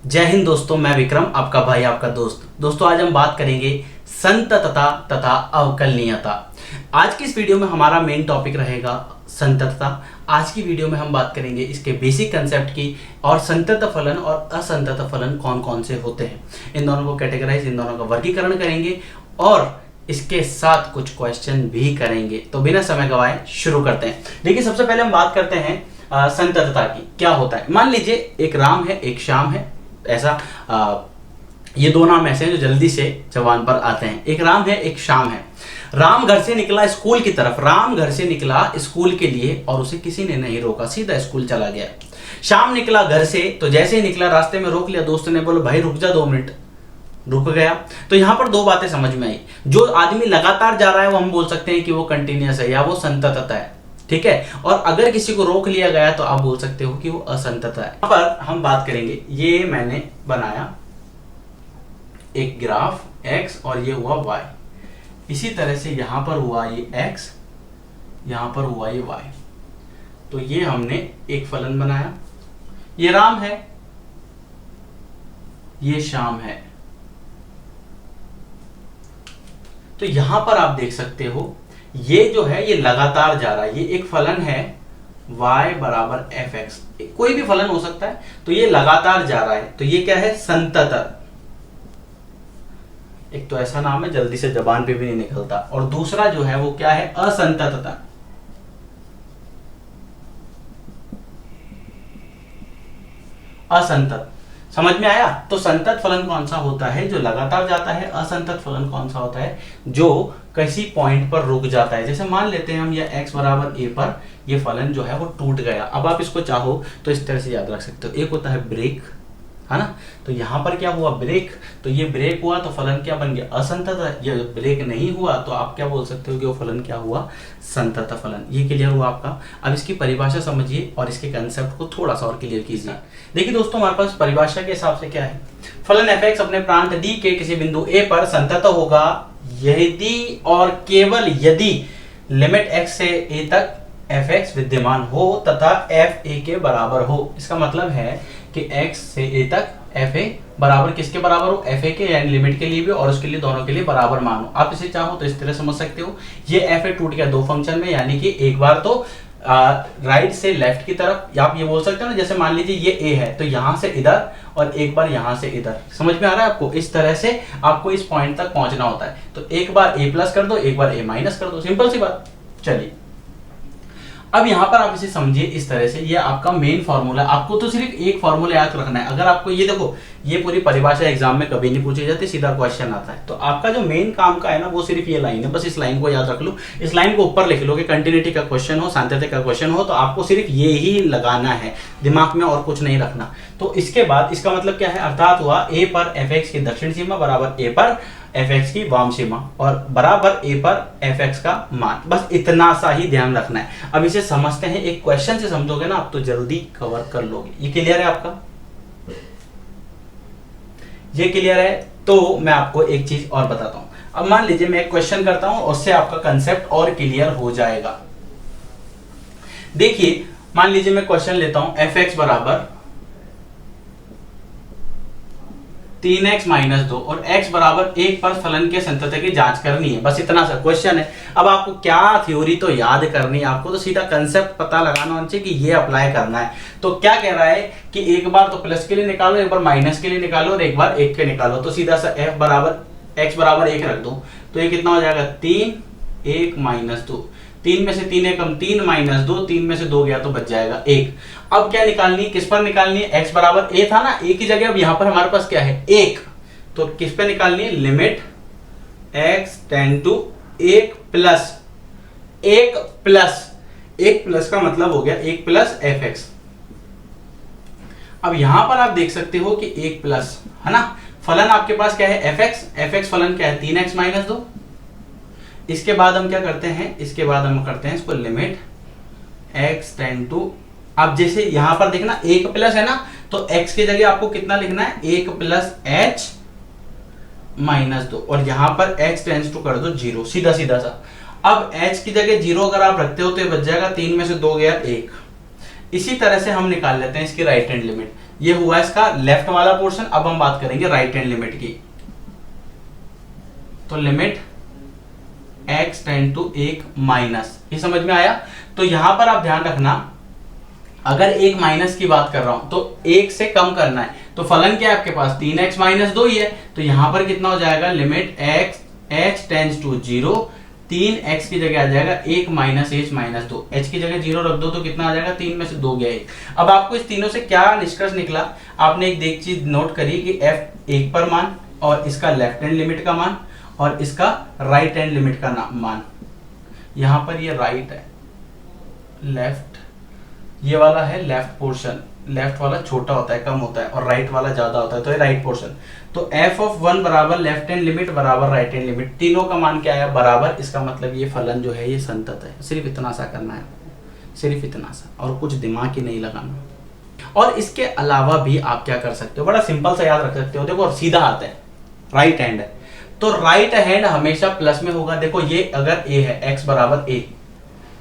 जय हिंद दोस्तों, मैं विक्रम आपका भाई आपका दोस्त। दोस्तों आज हम बात करेंगे संततता तथा अवकलनीयता। आज की इस वीडियो में हमारा मेन टॉपिक रहेगा संततता। आज की वीडियो में हम बात करेंगे इसके बेसिक कंसेप्ट की और संतत फलन और असंतत फलन कौन कौन से होते हैं, इन दोनों को कैटेगराइज, इन दोनों का वर्गीकरण करेंगे और इसके साथ कुछ क्वेश्चन भी करेंगे। तो बिना समय गवाए शुरू करते हैं। देखिए सबसे पहले हम बात करते हैं संततता की। क्या होता है, मान लीजिए एक राम है एक श्याम है, ऐसा ये दो नाम ऐसे हैं जो जल्दी से जबान पर आते हैं। एक राम है एक श्याम है। राम घर से निकला स्कूल की तरफ, राम घर से निकला स्कूल के लिए और उसे किसी ने नहीं रोका, सीधा स्कूल चला गया। श्याम निकला घर से, तो जैसे ही निकला रास्ते में रोक लिया, दोस्त ने बोला भाई रुक जा 2 मिनट, रुक गया। तो यहां पर दो बातें समझ में आई। जो आदमी लगातार जा रहा है वो हम बोल सकते हैं कि वो कंटिन्यूअस है या वो संततता है, ठीक है। और अगर किसी को रोक लिया गया तो आप बोल सकते हो कि वो असंतत है। यहाँ पर हम बात करेंगे, ये मैंने बनाया एक ग्राफ x और ये हुआ y। इसी तरह से यहां पर हुआ ये x, यहां पर हुआ ये y। तो ये हमने एक फलन बनाया। ये राम है, ये श्याम है। तो यहां पर आप देख सकते हो ये जो है ये लगातार जा रहा है। ये एक फलन है y बराबर fx, कोई भी फलन हो सकता है। तो ये लगातार जा रहा है, तो ये क्या है, संतत। एक तो ऐसा नाम है जल्दी से जबान पे भी नहीं निकलता। और दूसरा जो है वो क्या है, असंततता। असंतत, समझ में आया। तो संतत फलन कौन सा होता है, जो लगातार जाता है। असंतत फलन कौन सा होता है, जो किसी पॉइंट पर रुक जाता है। जैसे मान लेते हैं हम ये x बराबर a पर ये फलन जो है वो टूट गया। अब आप इसको चाहो तो इस तरह से याद रख सकते हो। एक होता है ब्रेक, है ना। तो यहां पर क्या हुआ, ब्रेक। तो ये ब्रेक हुआ तो फलन क्या बन गया, असंतत। ये ब्रेक नहीं हुआ तो आप क्या बोल सकते हो कि वो फलन क्या हुआ, संतत फलन। ये क्लियर हुआ आपका। अब इसकी परिभाषा समझिए और इसके कंसेप्ट को थोड़ा सा और क्लियर कीजिए। देखिए दोस्तों, हमारे पास परिभाषा के हिसाब से क्या है, फलन f(x) अपने प्रांत d के किसी बिंदु a पर संतत होगा यदि और केवल यदि लिमिट x से a तक f(x) विद्यमान हो तथा f a के बराबर हो। इसका मतलब है कि x से a तक f a बराबर किसके बराबर हो, f a के, यानी लिमिट के लिए भी और उसके लिए, दोनों के लिए बराबर मानो। आप इसे चाहो तो इस तरह समझ सकते हो। ये f a टूट गया दो फंक्शन में, यानी कि एक बार तो राइट से लेफ्ट की तरफ, या आप ये बोल सकते हो ना, जैसे मान लीजिए ये a है तो यहां से इधर और एक बार यहां से इधर। समझ में आ रहा है आपको। इस तरह से आपको इस पॉइंट तक पहुंचना होता है। तो एक बार a प्लस कर दो, एक बार a माइनस कर दो, सिंपल सी बात। चलिए अब यहां पर आप इसे समझिए इस तरह से। ये आपका मेन फॉर्मूला। आपको तो सिर्फ एक फॉर्मूला याद रखना है। अगर आपको ये देखो, ये पूरी परिभाषा एग्जाम में कभी नहीं पूछी जाती, सीधा क्वेश्चन आता है। तो आपका जो मेन काम का है ना, वो सिर्फ ये लाइन है। बस इस लाइन को याद रख लो। इस लाइन को ऊपर लिख लो कि कंटिन्यूटी का क्वेश्चन हो, सांतत्य का क्वेश्चन हो, तो आपको सिर्फ ये ही लगाना है दिमाग में और कुछ नहीं रखना। तो इसके बाद इसका मतलब क्या है, अर्थात हुआ a पर f(x) की दक्षिण सीमा बराबर a पर f(x) की वाम सीमा और बराबर a पर f(x) का मान। बस इतना सा ही ध्यान रखना है। अब इसे समझते हैं, एक क्वेश्चन से समझोगे ना आप तो जल्दी कवर कर लोगे। ये क्लियर है आपका, ये क्लियर है। तो मैं आपको एक चीज और बताता हूं। अब मान लीजिए मैं एक क्वेश्चन करता हूं, उससे आपका कंसेप्ट और क्लियर हो जाएगा। देखिए मान लीजिए मैं क्वेश्चन लेता हूं, f(x) बराबर 3x - 2 और x बराबर 1 पर फलन के संतत की जांच करनी है। बस इतना सा क्वेश्चन है। अब आपको क्या थ्योरी तो याद करनी है, आपको तो सीधा कंसेप्ट पता लगाना होना चाहिए कि ये अप्लाई करना है। तो क्या कह रहा है कि एक बार तो प्लस के लिए निकालो, एक बार माइनस के लिए निकालो और एक बार 1 के निकालो। तो सीधा सा x बराबर 1 रख दो तो ये कितना हो जाएगा, 3 1 - 2। 3 में से 3 एक कम, 3 - 2, 3 में से 2 गया तो बच जाएगा 1। अब क्या निकालनी है, किस पर निकालनी है, x बराबर a था ना, a की जगह अब यहां पर हमारे पास क्या है, 1। तो किस पे निकालनी है, limit x tend to 1 plus का मतलब हो गया 1 प्लस f(x). अब यहां पर आप देख सकते हो कि 1 प्लस, है ना। फलन आपके पास क्या है, f(x) फलन क्या है, 3x - 2। इसके बाद हम क्या करते हैं, इसके बाद हम करते हैं इसको लिमिट x टेंड टू, अब जैसे यहां पर देखना 1 प्लस है ना, तो x की जगह आपको कितना लिखना है, 1 प्लस h - 2 और यहां पर x टेंड्स टू कर दो 0, सीधा सीधा सा। अब h की जगह 0 अगर आप रखते हो तो ये बच जाएगा, 3 में से 2 गया 1। इसी तरह से हम निकाल लेते हैं इसकी राइट हैंड लिमिट। ये हुआ इसका लेफ्ट वाला पोर्शन। अब हम बात करेंगे राइट हैंड लिमिट की। तो limit x tend to 1 minus, ये समझ में आया। तो यहां पर आप ध्यान रखना, अगर एक माइनस की बात कर रहा हूं तो 1 से कम करना है, तो फलन क्या है आपके पास 3x माइनस 2 ही है। तो यहां पर कितना हो जाएगा, limit h tends to 0, 3x की जगह आ जाएगा 1 माइनस h माइनस 2, h की जगह 0 रख दो तो कितना आ जाएगा, 3 में से 2 गया 1। अब आपको इस तीनों से क्या निष्कर्ष निकला, आपने एक चीज नोट करी कि f 1 पर मान, और इसका लेफ्ट हैंड लिमिट का मान, और इसका राइट हैंड लिमिट का मान। यहां पर ये राइट है, लेफ्ट, ये वाला है लेफ्ट पोर्शन, लेफ्ट वाला छोटा होता है, कम होता है, और राइट वाला ज्यादा होता है, तो ये राइट पोर्शन। तो f ऑफ 1 बराबर लेफ्ट हैंड लिमिट बराबर राइट हैंड लिमिट, तीनों का मान क्या है, बराबर। इसका मतलब ये फलन जो है ये संतत है। सिर्फ इतना सा करना है, सिर्फ इतना सा, और कुछ दिमाग ही नहीं लगाना। और इसके अलावा भी आप क्या कर सकते हो, बड़ा सिंपल सा याद रख सकते हो। देखो सीधा हाथ है, राइट हैंड है, तो राइट हैंड हमेशा प्लस में होगा। देखो ये अगर a है, x बराबर a,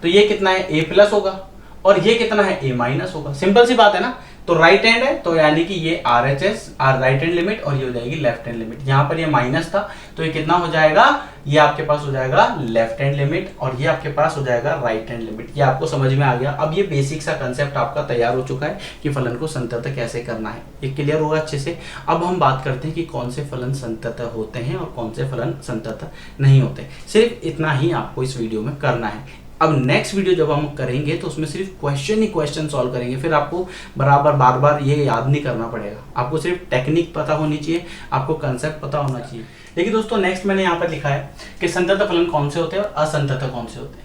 तो ये कितना है, a प्लस होगा, और ये कितना है, a माइनस होगा। सिंपल सी बात है ना। तो राइट हैंड है, तो यानी कि ये RHS राइट हैंड लिमिट, और ये हो जाएगी लेफ्ट हैंड लिमिट। यहां पर ये माइनस था, तो ये कितना हो जाएगा, ये आपके पास हो जाएगा लेफ्ट हैंड लिमिट, और ये आपके पास हो जाएगा राइट हैंड लिमिट। ये आपको समझ में आ गया। अब ये बेसिक सा कंसेप्ट आपका तैयार हो चुका है कि फलन को संतत कैसे करना है, ये क्लियर होगा अच्छे से। अब हम बात करते हैं कि कौन से फलन संतत होते हैं और कौन से फलन संतत नहीं होते। सिर्फ इतना ही आपको इस वीडियो में करना है। अब नेक्स्ट वीडियो जब हम करेंगे तो उसमें सिर्फ क्वेश्चन ही क्वेश्चन सॉल्व करेंगे, फिर आपको बराबर बार बार ये याद नहीं करना पड़ेगा। आपको सिर्फ टेक्निक पता होनी चाहिए, आपको कंसेप्ट पता होना चाहिए। देखिए दोस्तों, नेक्स्ट मैंने यहाँ पर लिखा है कि संतत फलन कौन से होते हैं और असंतत कौन से होते हैं।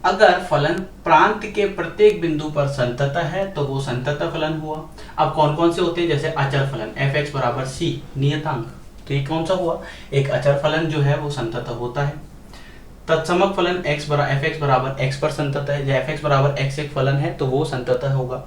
अगर फलन प्रांत के प्रत्येक बिंदु पर संतत है तो वो संतत फलन हुआ। अब कौन कौन से होते हैं, जैसे अचर फलन f(x) बराबर c नियतांक, तो ये कौन सा हुआ, एक अचर फलन जो है वो संतत होता है। तत्समक फलन f(x) बराबर x पर संतत है, या f(x) बराबर x एक फलन है तो वो संतत होगा।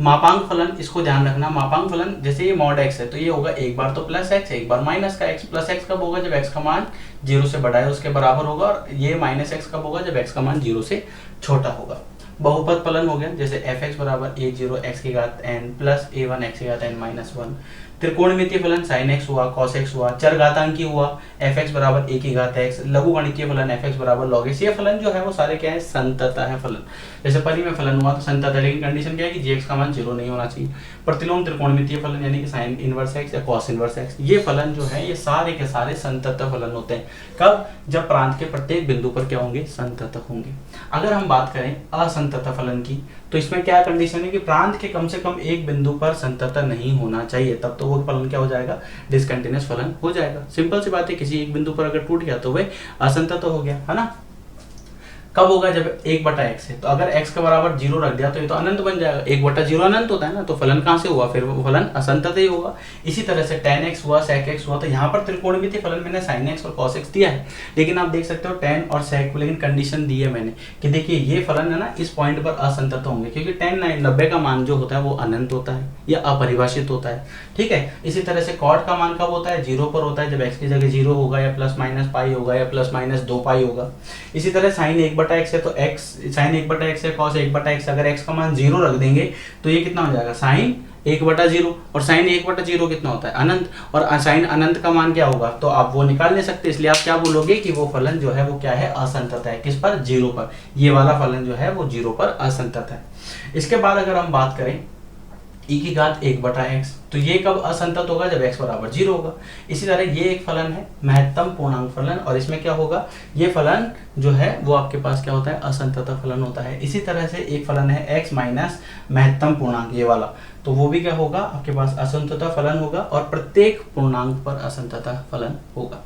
मापांक फलन, इसको ध्यान रखना, मापांक फलन जैसे ये मॉड x है तो ये होगा एक बार तो प्लस x, एक बार माइनस का x। प्लस x कब होगा, जब x का मान 0 से बड़ा है उसके बराबर होगा, और ये माइनस x कब होगा, जब x का मान 0 से छोटा होगा। बहुपद फलन हो गया, जैसे f(x) बराबर a0 x की घात n प्लस a1 x की घात n माइनस 1। त्रिकोणमितीय फलन sin x हुआ, cos x हुआ। चरघातांकी हुआ f(x) बराबर a की घात x। लघुगणकीय फलन f(x) बराबर log x। ये फलन जो है वो सारे क्या है, संतत है फलन। जैसे परिमेय फलन हुआ तो संतत है, लेकिन कंडीशन क्या है कि gx का मान 0 नहीं होना चाहिए। प्रतिलोम त्रिकोणमितीय फलन यानी कि sin इनवर्स x या cos इनवर्स x, ये फलन जो है ये सारे के सारे संतत फलन होते हैं। कब, जब प्रांत के प्रत्येक बिंदु पर क्या होंगे, संतत होंगे। अगर हम बात करें असंतत फलन की, तो इसमें क्या कंडीशन है कि प्रांत के कम से कम एक बिंदु पर संतत नहीं होना चाहिए, तब तो वो फलन क्या हो जाएगा, डिसकंटिन्यूअस फलन हो जाएगा। सिंपल सी बात है, किसी एक बिंदु पर अगर टूट गया तो वह असंतत हो गया, है ना। कब होगा, जब 1/x है, तो अगर x के बराबर 0 रख दिया तो ये तो अनंत बन जाएगा। 1/0 अनंत होता है ना, तो फलन कहां से हुआ, फिर वो फलन असंतत ही होगा। इसी तरह से tan x हुआ, sec x हुआ, तो यहाँ पर त्रिकोणमितीय फलन मैंने sin x और cos x दिया है, लेकिन आप देख सकते हो tan और sec को, लेकिन कंडीशन दी है मैंने कि देखिए ये फलन है ना इस पॉइंट पर असंतत होंगे, क्योंकि tan 90 का मान जो होता है वो अनंत होता है या अपरिभाषित होता है, ठीक है। इसी तरह से cot का मान कब होता है, 0 पर होता है, जब x की जगह 0 होगा, या प्लस माइनस पाई होगा, या प्लस माइनस 2 पाई होगा। इसी तरह sin 1/x है तो x sin 1/x है, cos 1/x, अगर x का मान 0 रख देंगे तो ये कितना हो जाएगा, sin 1/0, और sin 1/0 कितना होता है, अनंत, और sin अनंत का मान क्या होगा, तो आप वो निकाल नहीं सकते, इसलिए आप क्या बोलोगे कि वो फलन जो है वो क्या है, असंतत है। किस पर, 0 पर। ये वाला फलन जो है वो 0 पर असंतत है। इसके बाद अगर हम बात करें e की घात 1/x, तो ये कब असंतत होगा, जब x बराबर 0 होगा। इसी तरह ये एक फलन है महत्तम पूर्णांक फलन, और इसमें क्या होगा, ये फलन जो है वो आपके पास क्या होता है, असंतत फलन होता है। इसी तरह से एक फलन है x माइनस महत्तम पूर्णांक, ये वाला, तो वो भी क्या होगा, आपके पास असंतत फलन होगा, और प्रत्येक पूर्णांक पर असंतत फलन होगा।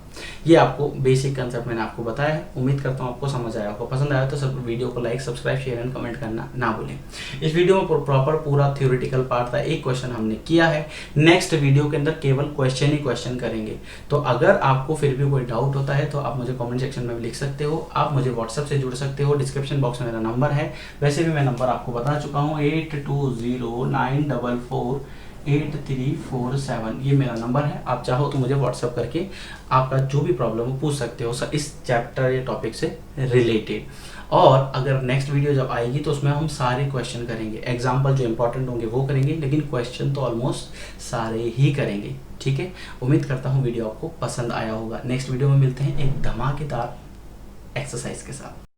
ये आपको बेसिक कंसेप्ट मैंने आपको बताया है। उम्मीद करता हूँ आपको समझ आया होगा। पसंद आया तो सब वीडियो को like, subscribe, share and comment करना ना भूलें। इस वीडियो में प्रॉपर पूरा थ्योरेटिकल पार्ट था, एक क्वेश्चन हमने किया है। नेक्स्ट वीडियो के अंदर केवल क्वेश्चन ही क्वेश्चन करेंगे। तो अगर आपको फिर भी कोई डाउट होता है तो आप मुझे कमेंट सेक्शन में लिख सकते हो, आप मुझे व्हाट्सएप से जुड़ सकते हो, डिस्क्रिप्शन बॉक्स में मेरा नंबर है। वैसे भी मैं नंबर आपको बता चुका हूँ, 820944 8347 ये मेरा नंबर है। आप चाहो तो मुझे व्हाट्सअप करके आपका जो भी प्रॉब्लम हो पूछ सकते हो सर, इस चैप्टर या टॉपिक से रिलेटेड। और अगर नेक्स्ट वीडियो जब आएगी तो उसमें हम सारे क्वेश्चन करेंगे, एग्जाम्पल जो इंपॉर्टेंट होंगे वो करेंगे, लेकिन क्वेश्चन तो ऑलमोस्ट सारे ही करेंगे। ठीक है, उम्मीद करता हूँ वीडियो आपको पसंद आया होगा। नेक्स्ट वीडियो में मिलते हैं एक धमाकेदार एक्सरसाइज के साथ।